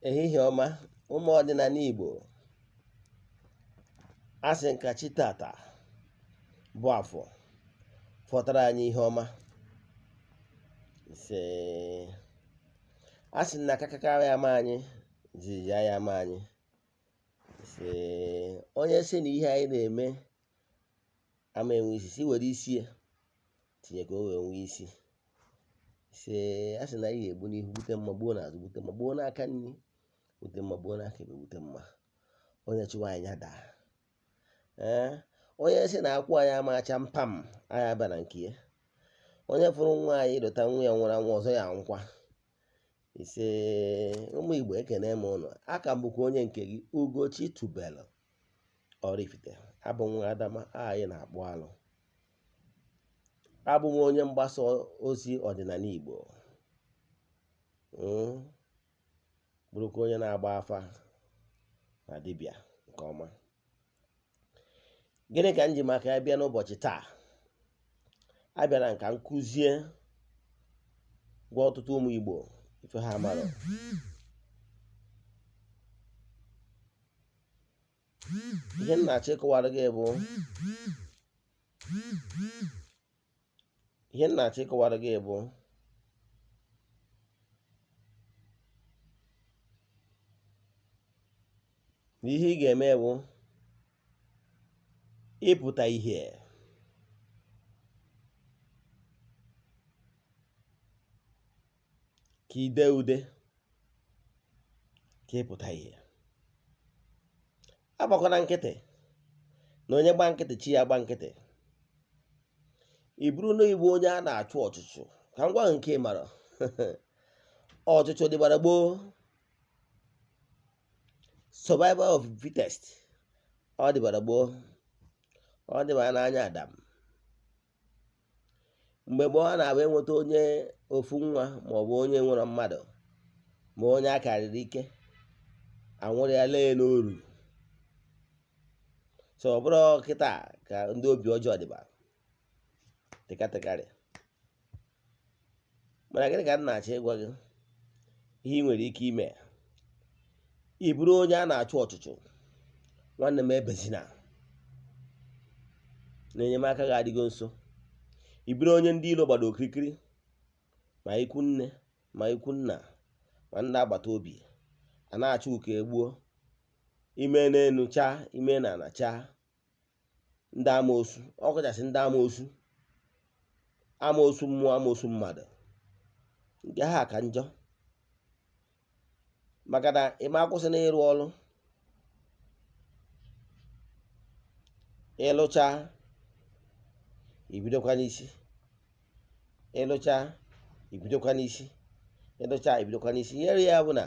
Ehihie ọma, ụmụ ọdịnala Igbo. Asị nka chi tata bụ afọ fọtara anyị ihe ọma. Asị na kakaka ya ama anyị jiji ya ama anyị. Onye sị na ihe anyị na-eme ama enwe isi, si were isi ya tinye ka o wee nwee isi. Asị na anyị ga-egbu n'ihu bute mma, gbuo n'azụ bute mma, gbuo n'aka nri bute mma, gbuo n'aka ebe bute mma. Onye chụwa anyị daa. Onye sị na akwụ anyị amacha mpam anyị abịa na nke ya. Onye fụrụ nwa anyị ịdọta nwa ya nwụrụ anwụ ọzọ ya nkwa. Ụmụ Igbo ekene m ụnụ. Aka m bụkwa onye nke gị, Ugochi Tubelu Oraifite. Abụ nwa Adama anyị na-akpụ alụ. Abụ m onye mgbasa ozi ọdịnala Igbo. Bụrụkwa onye na-agba afa na dibịa nke ọma. Gịnị ka m ji maka ya bịa n'ụbọchị taa? Abịara nka nkụzie gwa ọtụtụ ụmụ Igbo ife ha mara. Ihe m na-achọ ịkọwara gị bụ na ihe ị ga-eme bụ ịpụta ihe ka ide ude ka ịpụta ihe. Agbakwana nkịtị na onye gba nkịtị chi ya gba nkịtị. I buru na Igbo onye a na-achụ ọchụchụ. Ka m gwa nke ị mara. Ọchụchụ dịbara gboo. Survival of fittest. Ọ dịbara gboo. Ọ dịbara n'anya Adam. Mgbe gboo a na-abụ enweta onye ofu nwa maọbụ onye nwere mmadụ ma onye akarịrị ike, anwụrụ ya lee n'oru. Ọ bụrụ kịta ka ndị obi ọjọọ dịba tịkatịkarị. Mana gịnị ka m na-achọ ịgwa gị? Ihe ị nwere ike ime. I bụrụ onye a na-achụ ọchụchụ, nwanne m ebezina na enyemaka ga-adịgo nso. I bụrụ onye ndị ilo gbado okirikiri, ma ikwu nne ma ikwu nna ma ndị agbata obi, a na-achụ ụka egbuo, ime n'elu chaa, ime n'ala chaa. Ndị amoosu, ọ kachasị ndị amoosu mmụọ, amoosu mmadụ, nke ha ka njọ. Maka na ịma akwụsị na ịrụ ọrụ, ịlụcha ibidokwa n'isi, ịlụcha ibidokwa n'isi, ịlụcha ibidokwa n'isi. Nyere ya bụ na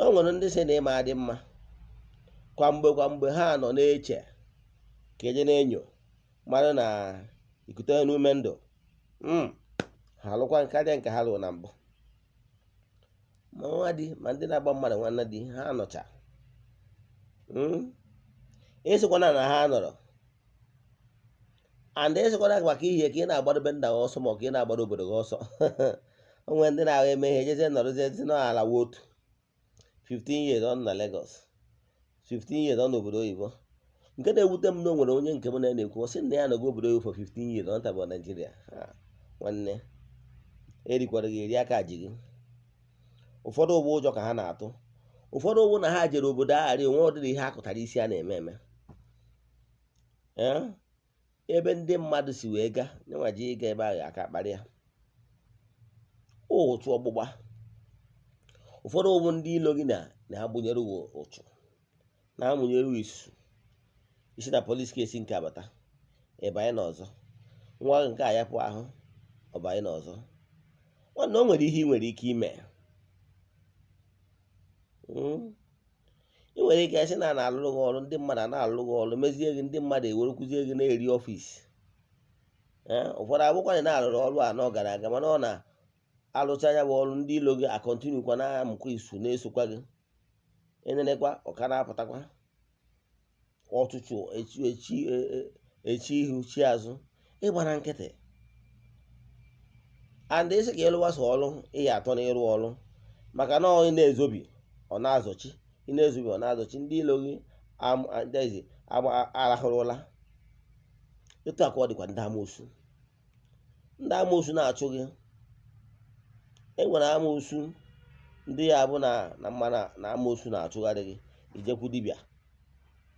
o nwere ndị sị na ịma adị mma. Kwa mgbe ha nọ na-eche ka eje na-enyo mmadụ na ikute n'ume ndụ. Ha alụkwa karịa nke ha lụrụ na mbụ. Ma nwa di ma ndị na-agba mmadụ nwanne di ha nọcha. Esokwana na ha nọrọ. And esokwana maka ihe ka ị na-agbadobe nna gị ọsọ ma ọ ka ị na-agbado obodo gị ọsọ. Onwe ndị na-ahụ eme ihe jezie nọrọzie n'ala wotu. 15 years ọ nọ na Lagos, 15 years ọ n'obodo oyibo. Nke na-ewute m na o nwere onye nke m na-ekwu sị na ya nọgo obodo oyibo for 15 years ọ ntabụ Nigeria. Nwanne erikwara gị eri aka ji gị. Ụfọdụ ụgbọ ụjọ ka ha na-atụ. Ụfọdụ ụgbọ na ha jere obodo agharị onwe ọdịrị ihe akụtara isi a na-eme eme. Ebe ndị mmadụ si wee ga nyewaji ịga ebe ahụ aka kparịa. Ụchụ ọgbụgba. Ụfọdụ ụgbọ ndị ilo gị na-amụnyere ụchụ, na-amụnyere isusu. Isi na polisi kesi nke abata, ịbanye n'ọzọ. Nwa nke a yapụ ahụ, ọbanye n'ọzọ. Nwanne o nwere ihe ị nwere ike ime. Ị nwere ike sị na a na-alụrụ gị ọrụ, ndị mmadụ a na-alụrụ gị ọrụ, mezie gị, ndị mmadụ ewerekwuzie gị na-eri ọfịs. Ụfọdụ abụkwa na-alụrụ ọrụ a nọ gara aga, mana ọ na-alụcha anya bụ ọrụ ndị ilo gị akọntinukwa na-amụkwa isu na-esokwa gị. Enenekwa ọka na-apụtakwa. Ọtụtụ echi ihu chi azụ, ịgbara nkịtị. And esi ka ịlụwasa ọrụ, ị ya atọ na ịrụ ọrụ maka na ọ na-ezobi ọ na-azọchi, ị na-ezughị ọ na-azọchi, ndị ilo gị arahụrụla. Etu a ka ọ dịkwa ndị amoosu. Ndị amoosu na-achụ gị. Enwere amoosu ndị ya bụ na amoosu na-achụgharị gị, ijekwu dibịa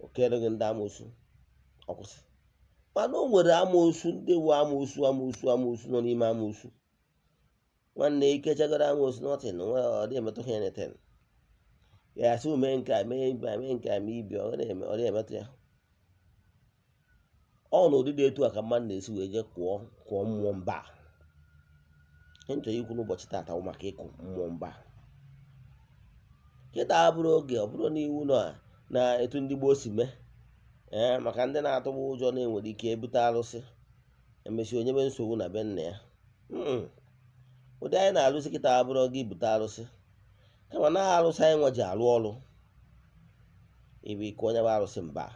okere gị ndị amoosu ọkwụsị. Mana o nwere amoosu ndị wu amoosu nọ n'ime amoosu. Nwanne ike chagoro amoosu nọtin, ọ dị emetụ ha eneten. Ya asị mee nke a mee nke a mee ibi, ọ dị emetụ ya. Ọ n'ụdị dị etu a ka mmadụ na-esi wee jee kụọ mmụọ mbaa. Ihe m chọrọ ikwu n'ụbọchị taata bụ maka ịkụ mmụọ mbaa. Kịta abụrụ oge, ọ bụrụ n'iwu na etu ndị gboo si mee, maka ndị na-atụba ụjọ na-enwere ike ebute arụsị, emesi onye be nsogbu na be nna ya. Ụdị anyị na-arụsị kịta abụrụ oge ibute arụsị, kama na arụsị anyị nwa ji arụ ọrụ ibe ike onye bụ arụsị mbaa.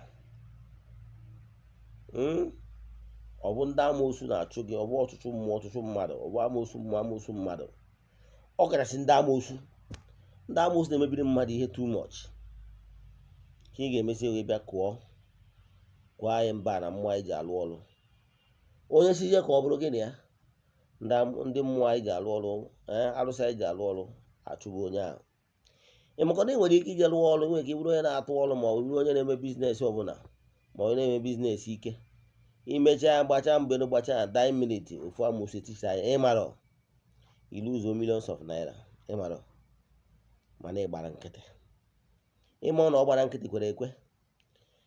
Ọ bụ ndị amoosu na-achụ gị, ọ bụ ọchụchụ mmadụ, ọ bụ amoosu mmadụ. Ọ kachasị ndị amoosu na-emebiri mmadụ ihe too much, ka ị ga-emesi wee bịa kụọ anyị mbaa na mmụọ anyị ji alụ ọrụ. Onye si ihe ka ọ bụrụ gị na ya, ndị mmụọ anyị ji alụ ọrụ, arụsị anyị ji alụ ọrụ achụgbu onye ahụ. Ịmaka na enwere ike ije lụọ ọrụ, nwere ike bụrụ onye na-atụ ọrụ, ma ọ bụ onye na-eme biznes ọbụla, ma onye na-eme biznes ike. Imecha ya gbacha mgbede gbacha ya 9 minutes, ofu amoosu etisa ya, ịmarọ iluzo millions of naira, ịmarọ mana ị gbara nkịtị. Ịma na ọ gbara nkịtị kwere ekwe.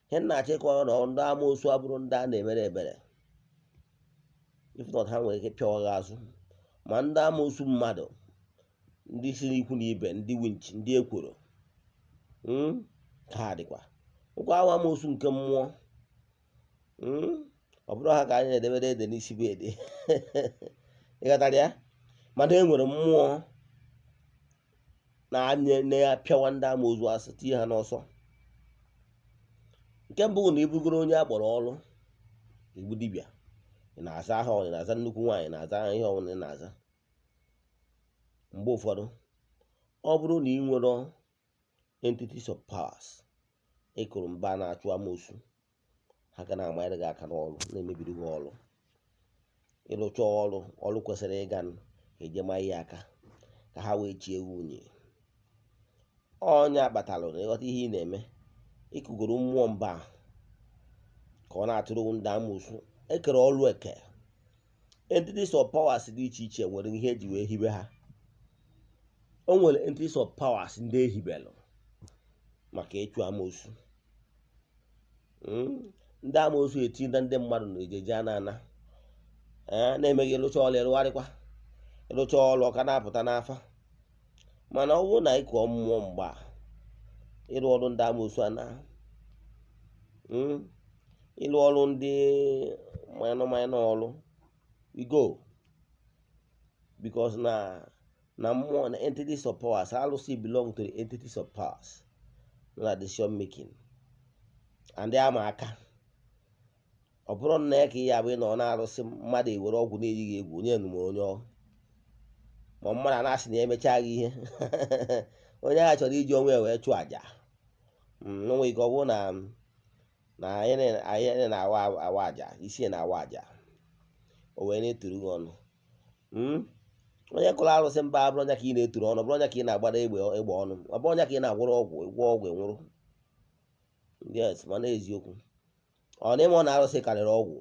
Ihe na-achọ ịkọwa na ndị amoosu abụrụ ndị a na-emere ebere. If not, ha nwere ike pịawa gị azụ. Ma ndị amoosu mmadụ, ndị siri ikwu na ibe, ndị winch, ndị ekworo, ka ha dịkwa. Ụkwa awa amoosu nke mmụọ, ọ bụrụ ha ka anyị na-edebere ede n'isi bụ ede. Ịghọtara ya? Mana e nwere mmụọ na-apịawa ndị amoosu asị, tinye ha n'ọsọ. Nke mbụ na ibugoro onye a kpọrọ ọrụ, igbu dibịa, ị na-aza aha, ị na-aza nnukwu nwaanyị, na-aza ihe ọbụla ị na-aza. Mgbe ụfọdụ, ọ bụrụ na ị nwere entities of powers, ịkụrụ mbaa na-achụ amoosu, ha ga na-amanyere gị aka n'ọrụ, na-emebiri gị ọrụ. Ịrụcha ọrụ kwesịrị ịga eje ma ihe aka ka ha wee chie ewu unyi. Onye akpatalụ na ịghọta ihe ị na-eme. Ịkụgoro mmụọ mbaa ka ọ na-atụrụ ndị amoosu. Ekere ọrụ eke. Entities of powers dị iche iche nwere ihe eji wee hibe ha. O nwere entities of powers ndị ehibelụ maka ịchụ amoosu. Ndị amoosu etinye ndị mmadụ na ejeje Eze-Ana, na-emeghị ịlụcha ọrụ ịrụgharịkwa, ịlụcha ọrụ ọka na-apụta n'afa. Mana ọ bụrụ na ị kụọ mmụọ mgbaa, ịrụ ọrụ ndị amoosu ana, ịrụ ọrụ ndị minor ọrụ, we go. Because na mmụọ na entities of powers, arụsị belong to the entities of powers, na decision making, and ama aka. Ọ bụrụ na ya ka ị ya bụ ịnọ na-arụsị, mmadụ ewere ọgwụ na-eyighị egwu, onye nụmụrụ onye ọ, ma mmadụ na-asị na emechaa gị ihe, onye ahụ chọrọ iji onwe wee chụọ àjà. Onwe ike ọ bụrụ na anyị na-awa àjà, isi na-awa àjà, o wee na-eturu gị ọnụ. Onye kụrụ arụsị mbaa abụrụ onye ka ị na-eturu ọnụ, bụrụ onye ka ị na-agbada egbe ọnụ, ọ bụrụ onye ka ị na-agwọrọ ọgwụ enwụrụ. Yes, mana eziokwu. Ọ na-eme ọ na-arụsị karịrị ọgwụ.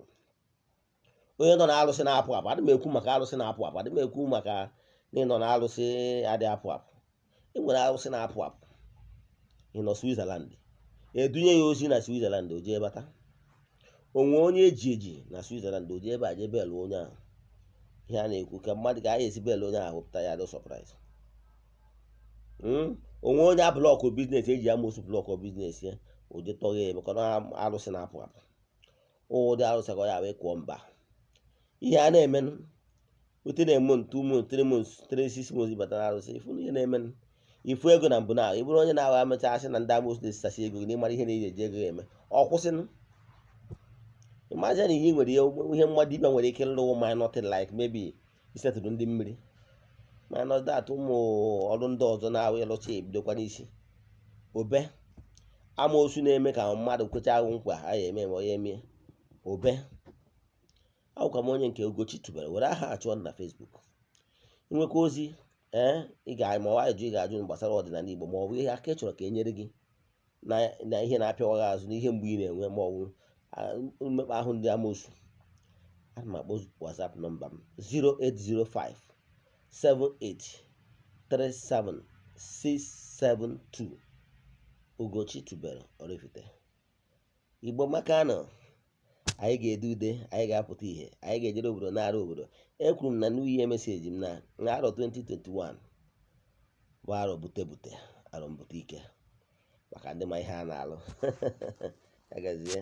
Onye nọ na-arụsị na-apụ apụ, adị m ekwu maka arụsị na-apụ apụ, adị m ekwu maka na ịnọ na arụsị adị apụ apụ. E nwere arụsị na-apụ apụ. Ị nọ Switzerland, edunye ya ozi na Switzerland, o jee bata. Onwe onye eji na Switzerland, o jee ebe a jee belụ onye ahụ. Ihe a na-ekwu ka mmadụ ga-anya esi belụ onye ahụ pụta ya dị surprise. Onwe onye blọkụ biznes, eji amoosu blọkụ biznes ya, o jee tọghị ya maka na arụsị na-apụ apụ. Ụdị arụsị ka ọ ya wee kụọ mbaa. Ihe a na-emenụ within a month, 2 months, 3 months, 6 months batara arụsị, ifu ihe na-emenụ. Ifu ego na mbụ na ị bụrụ onye na-awa amecha asị na ndị amoosu na-esisasị ego gị, n'ịmara ihe na-eji eji ego eme, ọ kwụsịnụ. Imagine na ihe nwere ihe mmadụ ibe nwere ike ịlụwo minor thing like maybe isetụrụ ndị mmiri, minor that ụmụ ọrụ ndị ọzọ na-awa ịlụcha ebidokwa n'isi. obe amoosu na-eme ka mmadụ kwecha ahụ nkwa a ya eme ma ọ ya emie obe. Awụkwa m onye nke Ugochi tubelu, were aha achụọ na Facebook. Nwekwa ozi ị ga-ma ọ ajụ ị ga-ajụ gbasara ọdịnala Igbo, ma ọ bụ ihe aka ị chọrọ ka e nyere gị na ihe na-apịawaghị azụ na ihe mgbe ị na-enwe, ma ọ bụ mmekpa ahụ ndị amoosu. Ana m akpọ WhatsApp nọmba m 0805 78 37672. Ugochi tubelu Oraifite. Igbo makanụ, anyị ga-ede ude, anyị ga-apụta ihe, anyị ga-ejere obodo na-arụ obodo. Ekwuru m na New Year meseji m na arọ 2021 bụ arọ bute arọ mbute ike maka ndị ma ihe a na-alụ. Agazie.